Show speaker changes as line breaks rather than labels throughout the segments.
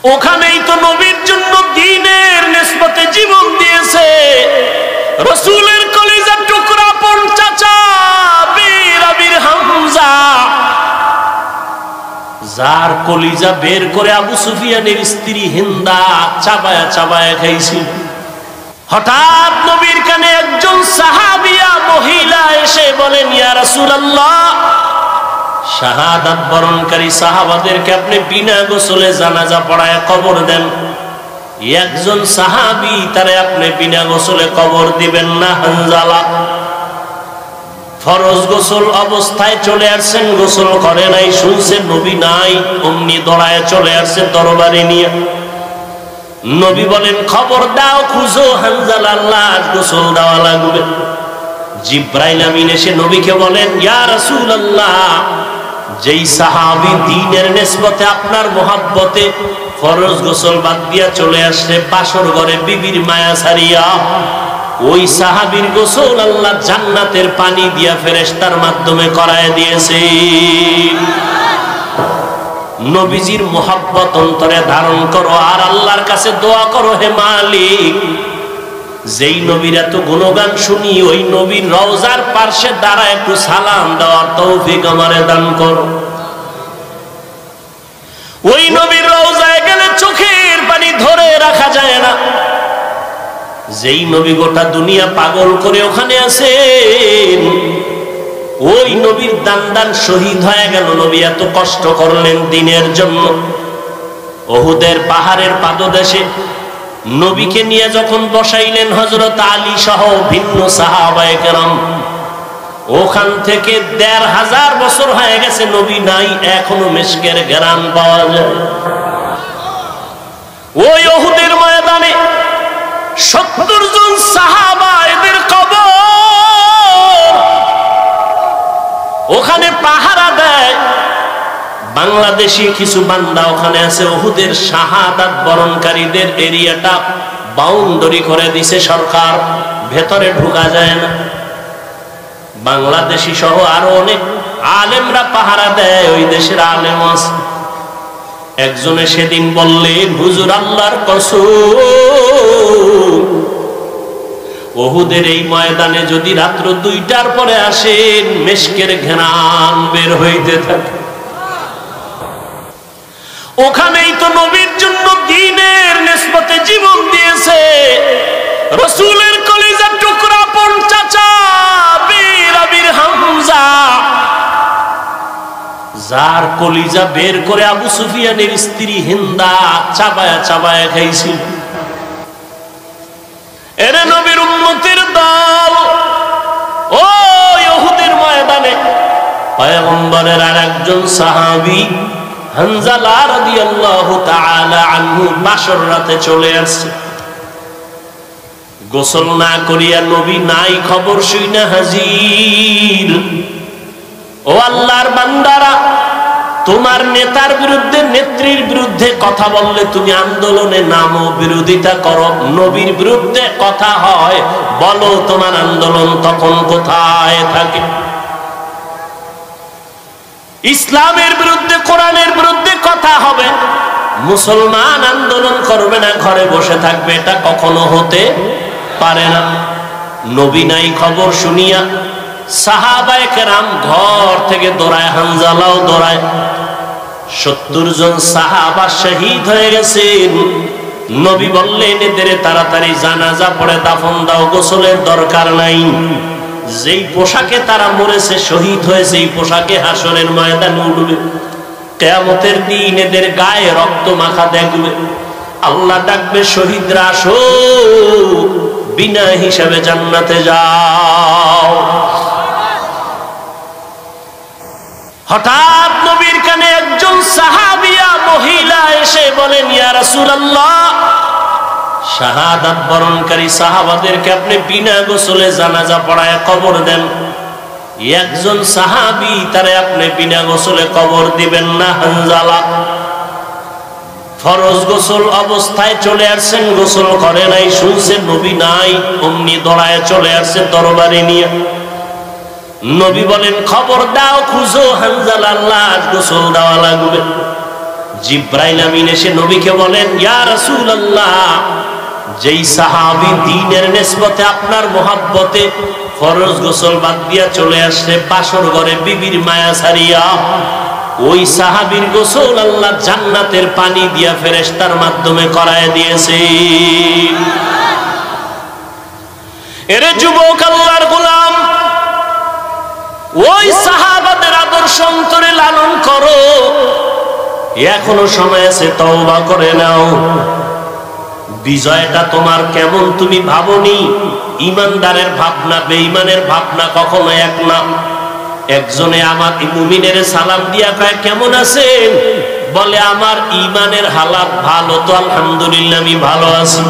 ওখানেই তো নবীর জন্য দ্বীনের নিসবতে জীবন দিয়েছে রাসূলের কলিজার টুকরা পন চাচা বীর আবির হামজা, যার কলিজা বের করে আবু সুফিয়ানের স্ত্রী হিন্দা চাবায়া চাবায়া খাইছিল। হঠাৎ নবীর কানে একজন সাহাবিয়া মহিলা এসে বলেন, ইয়া রাসূলুল্লাহ, শাহাদাত বরণকারী সাহাবাদেরকে আপনি বিনা গোসলে জানাজা পড়ায় কবর দেন। একজন সাহাবী তারে আপনি বিনা গোসলে কবর দিবেন না। হানজালা ফরজ গোসল অবস্থায় চলে আসছেন, গোসল করে নাই, শুনছেন নবী নাই, অমনি দৌড়ায় চলে আসছে দরবারে নিয়ে। নবী বলেন, খবর দাও, খুঁজো হানজালার লাশ, গোসল দেওয়া লাগবে। জিব্রাইল আমিন এসে নবীকে বলেন, ইয়া রাসূলুল্লাহ, যেই সাহাবী দ্বীনের নিসবতে আপনার মোহাব্বতে ফরজ গোসল বাদ দিয়া চলে আসছে বাসর ঘরে বিবির মায়া ছাড়িয়া, ওই সাহাবীর গোসল আল্লাহ জান্নাতের পানি দিয়া ফেরেশতার মাধ্যমে করায় দিয়েছে। নবীজির মোহাব্বত অন্তরে ধারণ করো আর আল্লাহর কাছে দোয়া করো, হে মালিক, যেই নবীর এত গুণগান শুনি ওই নবীর রওজার পার্শ্বে দাঁড়ায় একটু সালাম দেওয়ার তৌফিক আমারে দান করো। ওই নবীর রওজায় গেলে চোখের পানি ধরে রাখা যায় না। যেই নবী গোটা দুনিয়া পাগল করে ওখানে আছেন, ওই নবীর দান শহীদ হয়ে গেল। নবী এত কষ্ট করলেন দ্বীনের জন্য। উহুদের পাহাড়ের পাদদেশে নবীকে নিয়ে যখন বসাইলেন হযরত আলী সহ ভিন্ন সাহাবায়ে কেরাম, ওখান থেকে ১৫০০ বছর হয়ে গেছে নবী নাই, এখনো মিশকের ঘ্রাণ পাওয়া যায়। ওই উহুদের ময়দানে ৭০ জন সাহাবা এদের কবর ওখানে পাহারা দেয়। বাংলাদেশি কিছু বান্দা ওখানে আছে। উহুদের শাহাদাত বরণকারীদের এরিয়াটা বাউন্ডারি করে দিছে সরকার, ভেতরে ঢোকা যায় না। বাংলাদেশি সহ আরো অনেক আলেমরা পাহারা দেয়, ওই দেশের আলেম আছে। একজনে সেদিন বললেন, হুজুর আল্লাহর কসম, উহুদের এই ময়দানে যদি রাত্র ২টার পরে আসেন মিশকের ঘ্রাণ বের হইতে থাকে। ওখানেই তো নবীর জন্য দ্বীনের নিসবতে জীবন দিয়েছে রাসূলের কলিজার টুকরা পন চাচা বীর আবির হামজা, যার কলিজা বের করে আবু সুফিয়ানের স্ত্রী হিন্দা চাবায়া চাবায়া খাইছিল। এরে নবীর উম্মতের দল, ও উহুদের ময়দানে পয়গম্বরের আরেকজন সাহাবী হানজালা রাদিয়াল্লাহু তাআলা আনহু বাসর রাতে চলে আসছে। গোসল না করিয়া নবী নাই খবর শুইনা হাজির। ও আল্লাহর বান্দারা, তোমার নেতার বিরুদ্ধে নেত্রীর বিরুদ্ধে কথা বললে তুমি আন্দোলনে নামো, বিরোধিতা করো। নবীর বিরুদ্ধে কথা হয়, বলো তোমার আন্দোলন তখন কোথায় থাকে? ইসলামের বিরুদ্ধে কোরআনের বিরুদ্ধে কথা হবে, মুসলমান আন্দোলন করবে না, ঘরে বসে থাকবে, এটা কখনো হতে পারে না। নবী নাই খবর শুনিয়া সাহাবায়ে কেরাম ঘর থেকে দৌড়ায়, হানজালাও দৌড়ায়। ৭০ জন সাহাবা শহীদ হয়ে গেছেন। নবী বললেন, এদের তাড়াতাড়ি জানাজা পড়ে দাফন দাও, গোসলের দরকার নাই। যেই পোশাকে তারা মরেছে, শহীদ হয়েছে, এই পোশাকে হাসরের ময়দানে উঠবে। কিয়ামতের দিন এদের গায়ে রক্ত মাখা দেখবে। আল্লাহ ডাকবে, শহীদরা আসো, বিনা হিসাবে জান্নাতে যাও। হঠাৎ নবীর কানে একজন সাহাবিয়া মহিলা এসে বলেন, ইয়া রাসূলুল্লাহ, শাহাদাত বরণকারী সাহাবাদেরকে আপনি বিনা গোসলে জানাজা পড়ায় কবর দেন। একজন সাহাবী তারে আপনি বিনা গোসলে কবর দিবেন না। হানজালা ফরজ গোসল অবস্থায় চলে আসছেন, গোসল করে নাই, শুনছেন নবী নাই, অমনি দৌড়ায় চলে আসছে দরবারে নিয়ে। নবী বলেন, খবর দাও, খুঁজো হানজালার লাশ, গোসল দেওয়া লাগবে। জিব্রাইল আমিন এসে নবীকে বলেন, ইয়া রাসূলুল্লাহ, যেই সাহাবী দ্বীনের নিসবতে আপনার মোহাব্বতে ফরজ গোসল বাদ দিয়া চলে আসছে বাসর ঘরে বিবির মায়া ছাড়িয়া, ওই সাহাবীর গোসল আল্লাহ জান্নাতের পানি দিয়া ফেরেশতার মাধ্যমে করায় দিয়েছে। এরে যুবক, আল্লাহর গোলাম, ওই সাহাবাদের আদর্শ অন্তরে লালন করো। এখনো সময় আছে, তওবা করে নাও। বিজয়টা তোমার কেমন তুমি ভাবনি? ইমানদারের ভাবনা বেঈমানের ভাবনা কখনো এক না। একজনে আমার মুমিনের সালাম দিয়া কয়, কেমন আছেন? বলে, আমার ইমানের হালাত ভালো তো আলহামদুলিল্লাহ, আমি ভালো আছি।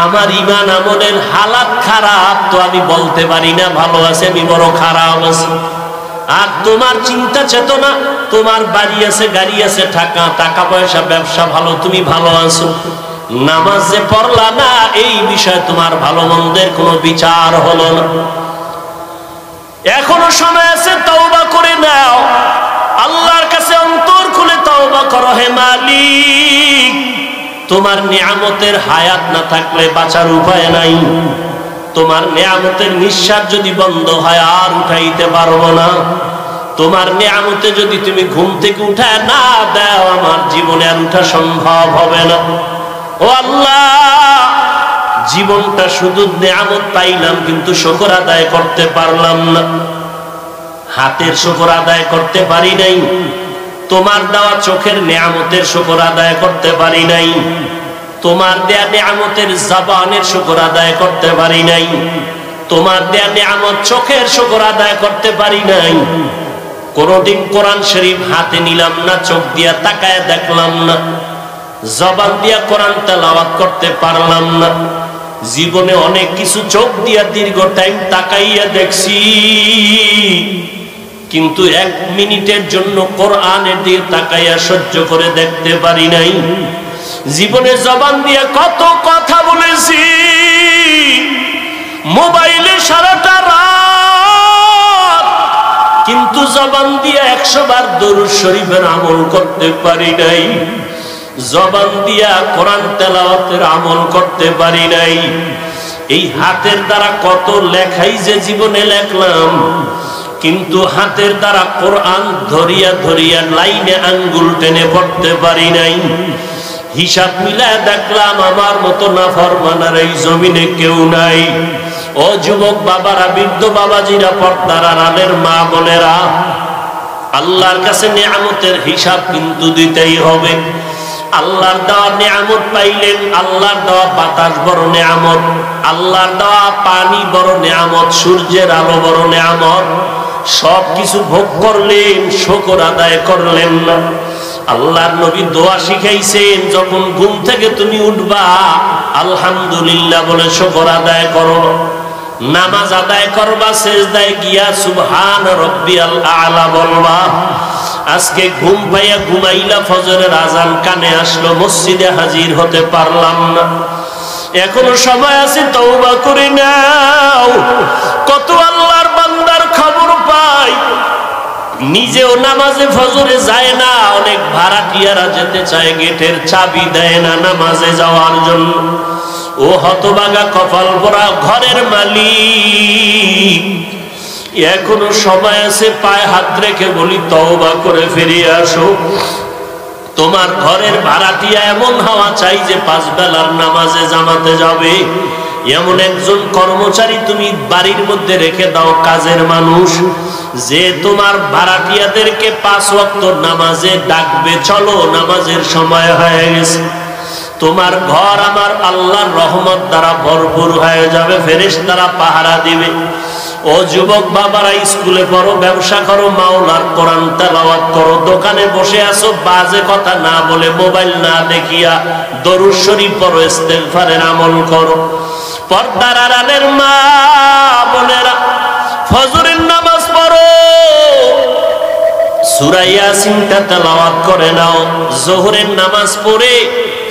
আমার ইমান আমলের হালাত খারাপ তো আমি বলতে পারি না ভালো আছে, আমি বড় খারাপ আছি। আর তোমার চিন্তা চেতনা, তোমার বাড়ি আছে, গাড়ি আছে, টাকা পয়সা, ব্যবসা ভালো, তুমি ভালো আছো। নামাজ যে পড়লা না, এই বিষয়ে তোমার ভালো মন্দের কোনো বিচার হলো না। এখনো সময় আছে, তওবা করে নাও। আল্লাহর কাছে অন্তর খুলে তওবা করো। হে মালিক, তোমার নিয়ামতের হায়াত না থাকলে বাঁচার উপায় নাই। তোমার নিয়ামতের নিঃশ্বাস যদি বন্ধ হয় আর উঠাইতে পারবো না। তোমার নিয়ামতে যদি তুমি ঘুম থেকে উঠায় না দাও, আমার জীবনে আর উঠা সম্ভব হবে না। ও আল্লাহ, জীবনটা শুধু নিয়ামত পাইলাম কিন্তু শুকর আদায় করতে পারলাম না। হাতের শুকর আদায় করতে পারি নাই, তোমার দেওয়া চোখের নিয়ামতের শুকর আদায় করতে পারি নাই, তোমার দেয়া নিয়ামতের জবানের শুকর আদায় করতে পারি নাই, তোমার দেয়া নিয়ামত চোখের শুকর আদায় করতে পারি নাই। কোনদিন কোরআন শরীফ হাতে নিলাম না, চোখ দিয়া তাকায় দেখলাম না, জবান দিয়া কোরআন তেলাওয়াত করতে পারলাম না। জীবনে অনেক কিছু চোখ দিয়া দীর্ঘ টাইম তাকাইয়া দেখছি, কিন্তু 1 মিনিটের জন্য কোরআনের দিকে তাকাইয়া সহ্য করে দেখতে পারি নাই। জীবনে জবান দিয়া কত কথা বলেছি, মোবাইলে সারাটা রাত, কিন্তু জবান দিয়া 100 বার দরুদ শরীফের আমল করতে পারি নাই। জবান দিয়া কোরআন তেলাওয়াতের আমল করতে পারি নাই। এই হাতের দ্বারা কত লেখাই যে জীবনে লেখলাম, কিন্তু হাতের দ্বারা কোরআন ধরিয়া ধরিয়া লাইনে আঙ্গুল টেনে পড়তে পারি নাই। হিসাব মিলায় দেখলাম আমার মতো নাফরমানের এই জমিনে কেউ নাই। ও যুবক বাবারা, বৃদ্ধ বাবাজিরা, পর্দার আড়ালের মা বোনেরা, আল্লাহর কাছে নিয়ামতের হিসাব কিন্তু দিতেই হবে। আল্লাহর দেওয়া নিয়ামত পাইলেন, আল্লাহর দেওয়া বাতাস বড় নিয়ামত, আল্লাহর দেওয়া পানি বড় নিয়ামত, সূর্যের আলো বড় নিয়ামত। সবকিছু ভোগ করলেন, শুকর আদায় করলেন না। আল্লাহর নবী দোয়া শিখাইছেন, যখন ঘুম থেকে তুমি উঠবা আলহামদুলিল্লাহ বলে শুকর আদায় করো। নামাজ আদায় করবা, সেজদায় গিয়া সুবহান রাব্বিয়াল আ'লা বলবা। আজকে ঘুম পাইয়া ঘুমাইলা, ফজরের আজান কানে আসলো, মসজিদে হাজির হতে পারলাম না। এখনো সময় আছে, তওবা করে নাও। কত আল্লাহর বান্দার খবর পাই, নিজেও নামাজে ফজরে যায় না, অনেক ভাড়াটিয়ারা যেতে চায়, গেটের চাবি দেয় না নামাজে যাওয়ার জন্য। ও হতভাগা কপাল পোড়া ঘরের মালিক, এখনো সময় আছে, পায়ে হাত রেখে বলি তওবা করে ফিরিয়ে আসো। তোমার ঘরের ভাড়াটিয়া এমন হওয়া চাই যে 5 বেলার নামাজে জামাতে যাবে। এমন একজন কর্মচারী তুমি বাড়ির মধ্যে রেখে দাও, কাজের মানুষ, যে তোমার ভাড়াটিয়াদেরকে 5 ওয়াক্ত নামাজে ডাকবে, চলো নামাজের সময় হয়ে গেছে। তোমার ঘর আমার আল্লাহর রহমত দ্বারা ভরপুর হয়ে যাবে, ফেরেশতারা পাহারা দিবে। ও যুবক বাবারা, স্কুলে পড়ো, ব্যবসা করো, মাওলার কোরআন তেলাওয়াত করো, দোকানে বসে আছো, বাজে কথা না বলে, মোবাইল না দেখিয়া দরুদ শরীফ পড়ো, ইস্তেগফারের আমল করো। পর্দার আড়ালের মা বোনেরা, ফজরের নামাজ পড়ো, সূরা ইয়াসিনটা তেলাওয়াত করে নাও। যোহরের নামাজ পড়ে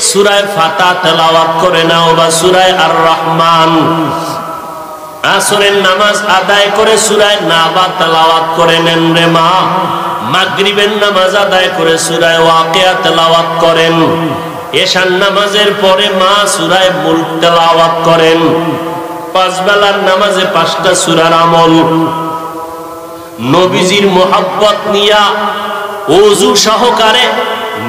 সূরা ফাতিহা তেলাওয়াত করে নাও, বা সূরা আর রহমান। আসরের নামাজ আদায় করে সূরা নাবা তেলাওয়াত করে নেন রে মা। মাগরিবের নামাজ আদায় করে সূরা ওয়াকিয়া তেলাওয়াত করেন। এশার নামাজের পরে মা সূরা মুলক তেলাওয়াত করেন। পাঁচ বেলার নামাজে 5টা সূরার আমল। নবীজির মোহাব্বত নিয়া ওযু সহকারে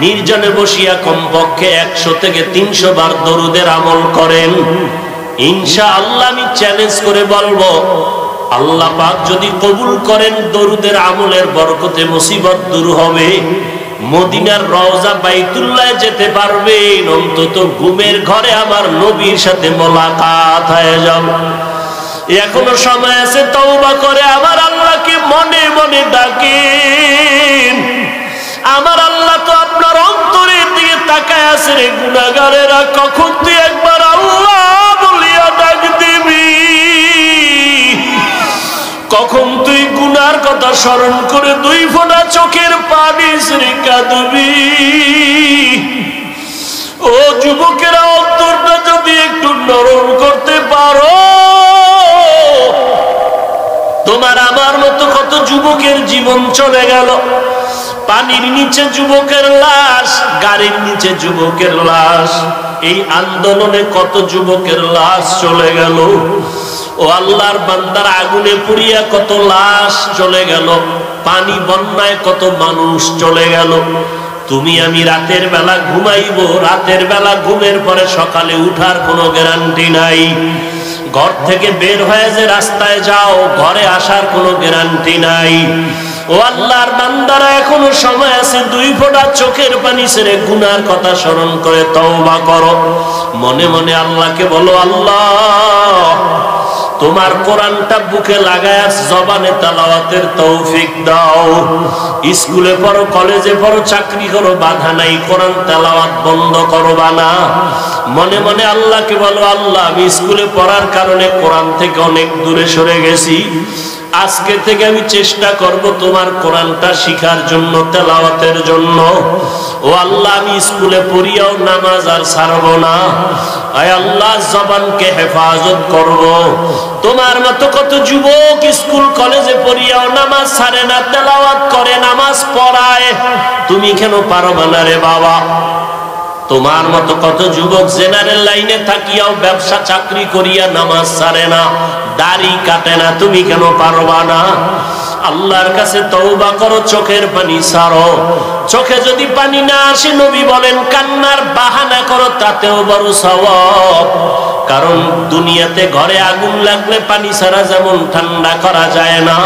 নির্জনে বসিয়া কমপক্ষে 100 থেকে 300 বার দরুদের আমল করেন। ইনশাআল্লাহ আমি চ্যালেঞ্জ করে বলবো, আল্লাহ পাক যদি কবুল করেন দরুদের আমলের বরকতে মুসিবত দূর হবে। মদিনার রওজা বাইতুল্লাহ যেতে পারবেন, অন্তত ঘুমের ঘরে আমার নবীর সাথে মোলাকাত হয়ে যাবে। এখনো সময় আছে, তওবা করে আমার আল্লাহকে মনে মনে ডাকেন। আমার আল্লাহ তো আপনার অন্তরের দিকে তাকায় আছে রে গুনাহগারেরা, কখন তুই একবার আল্লাহ বলিয়া ডাক দিবি, কখন তুই গুনার কথা স্মরণ করে 2 ফোঁটা চোখের পানি ছেড়ে কাঁদবি। ও যুবকেরা, অন্তরটা যদি একটু নরম করতে পারো, তোমার আমার মতো কত যুবকের জীবন চলে গেল। পানির নিচে যুবকের লাশ, গাড়ির নিচে যুবকের লাশ, এই আন্দোলনে কত যুবকের লাশ চলে গেল। ও আল্লাহর বান্দার, আগুনে পুড়িয়া কত লাশ চলে গেল, পানি বন্যায় কত মানুষ চলে গেল। তুমি আমি রাতের বেলা ঘুমাইবো, রাতের বেলা ঘুমের পরে সকালে উঠার কোনো গ্যারান্টি নাই। ঘর থেকে বের হয়ে যে রাস্তায় যাও, ঘরে আসার কোনো গ্যারান্টি নাই। ও আল্লাহর বান্দারা, এখনো সময় আছে, 2 ফোঁটা চোখের পানি ছেড়ে গুনার কথা স্মরণ করে তওবা করো। মনে মনে আল্লাহকে বলো, আল্লাহ তোমার কোরআনটা বুকে লাগায় জবানে তেলাওয়াতের তৌফিক দাও। স্কুলে পড়ো, কলেজে পড়ো, চাকরি করো, বাধা নাই, কোরআন তেলাওয়াত বন্ধ করবা না। মনে মনে আল্লাহকে বলো, আল্লাহ আমি স্কুলে পড়ার কারণে কোরআন থেকে অনেক দূরে সরে গেছি, আজকে থেকে আমি চেষ্টা করব তোমার কোরআনটা শিখার জন্য, তেলাওয়াতের জন্য। ও আল্লাহ, আমি স্কুলে পড়িয়াও নামাজ আর ছাড়বো না। আয় আল্লাহ, জবানকে হেফাজত করব। তোমার মতো কত যুবক স্কুল কলেজে পড়িয়াও নামাজ ছাড়ে না, তেলাওয়াত করে, নামাজ পড়ায়, তুমি কেন পারবা না রে বাবা? তোমার মতো কত যুবক জেনারেল লাইনে থাকিয়াও ব্যবসা চাকরি করিয়া নামাজ ছাড়ে না, দাড়ি কাটে না, তুমি কেন পারবা না? আল্লাহর কাছে তওবা করো, চোখের পানি ছাড়ো। চোখে যদি পানি না আসে, নবী বলেন কান্নার বাহানা করো, তাতেও বড় সওয়াব। কারণ দুনিয়াতে ঘরে আগুন লাগলে পানি ছাড়া যেমন ঠান্ডা করা যায় না,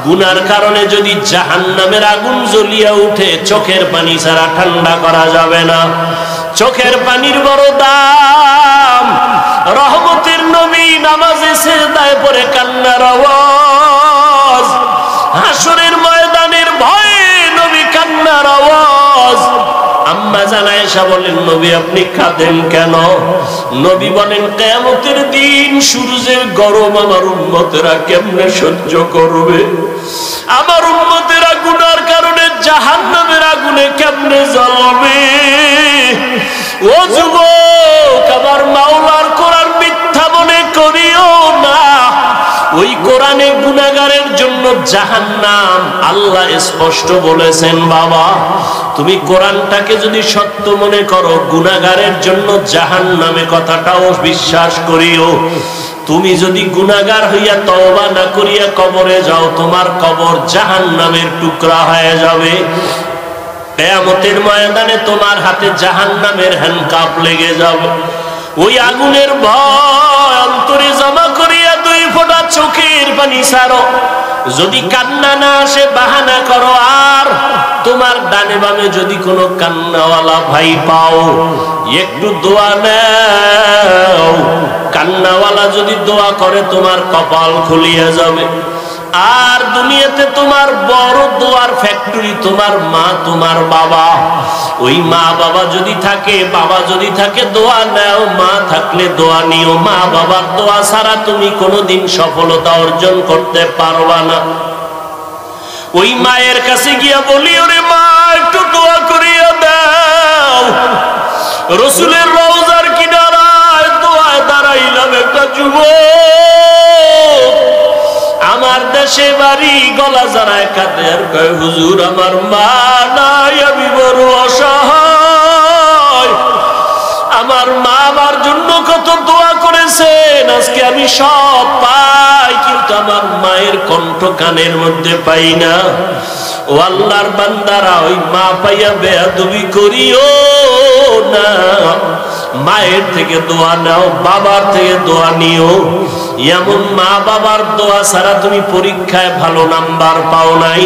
গুনার কারণে যদি জাহান্নামের আগুন জ্বলিয়া উঠে, চোখের পানি ছাড়া ঠান্ডা করা যাবে না। চোখের পানির বড় দাম। রহমতের নবী নামাজে সিজদায় পড়ে কান্নার আওয়াজ, হাসরের ময়দানের ভয়ে নবী কান্নার আওয়াজ। আম্মা জান আয়েশা বলেন, নবী আপনি কাঁদেন কেন? নবী বলেন, কিয়ামতের দিন সূর্যের গরম আমার উম্মতেরা কেমনে সহ্য করবে? আমার উম্মতেরা গুনার কারণে জাহান্নামের আগুনে কেমনে জ্বলবে? ও যুবক, আমার মাওলার কোরআন মিথ্যা মনে করিও না। ওই কোরআনে গুনাহগারের জন্য জাহান্নাম আল্লাহ স্পষ্ট বলেছেন। বাবা, তুমি কোরআনটাকে যদি সত্য মনে করো, গুনাহগারের জন্য জাহান্নামে কথাটাও বিশ্বাস করিও। তুমি যদি গুনাহগার হইয়া তওবা না করিয়া কবরে যাও, তোমার কবর জাহান্নামের টুকরা হয়ে যাবে। কিয়ামতের ময়দানে তোমার হাতে জাহান্নামের হ্যান্ডকাপ লেগে যাবে। ওই আগুনের ভয় অন্তরে জমা করিয়া 2 ফোঁটা চোখের পানি ছাড়ো। যদি কান্না না আসে, বাহানা করো। আর তোমার ডানে বামে যদি কোনো কান্নাওয়ালা ভাই পাও, একটু দোয়া নাও। কান্নাওয়ালা যদি দোয়া করে, তোমার কপাল খুলিয়া যাবে। আর দুনিয়াতে তোমার বড় দোয়ার ফ্যাক্টরি তোমার মা, তোমার বাবা। ওই মা বাবা যদি থাকে, বাবা যদি থাকে, দোয়া নাও। মা থাকলে দোয়া নিও। মা বাবার দোয়া ছাড়া তুমি কোনোদিন সফলতা অর্জন করতে পারবা না। ওই মায়ের কাছে গিয়া বলি, ওরে মা, একটু দোয়া করিয়া দাও। রাসূলের রওজার কিনারায় দোয়ায় দাঁড়াইলাম একটা যুবক, পাশে বাড়ি, গলা জড়ায় কাঁদে আর কয় হুজুর আমার মা নাই, আমি বড় অসহায়। আমার মা আমার জন্য কত দোয়া করেছেন, আজকে আমি সব পাই, কিন্তু আমার মায়ের কণ্ঠ কানের মধ্যে পাই না। ও আল্লাহর বান্দারা, ওই মা পাইয়া বেয়াদবি করিও না। মায়ের থেকে দোয়া নাও, বাবার থেকে দোয়া নিও। এমন মা বাবার দোয়া ছাড়া তুমি পরীক্ষায় ভালো নাম্বার পাও নাই,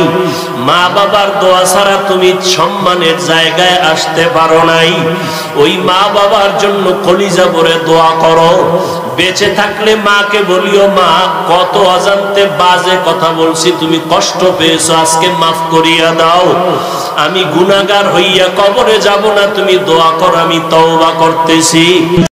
মা বাবার দোয়া ছাড়া তুমি সম্মানের জায়গায় আসতে পারো নাই। ওই মা বাবার জন্য কলিজা ভরে দোয়া করো। বেঁচে থাকলে মাকে বলিও, মা কত অজান্তে বাজে কথা বলছি, তুমি কষ্ট পেয়েছো, আজকে মাফ করিয়া দাও। আমি গুনাহগার হইয়া কবরে যাব না, তুমি দোয়া করো, আমি তওবা করতেছি।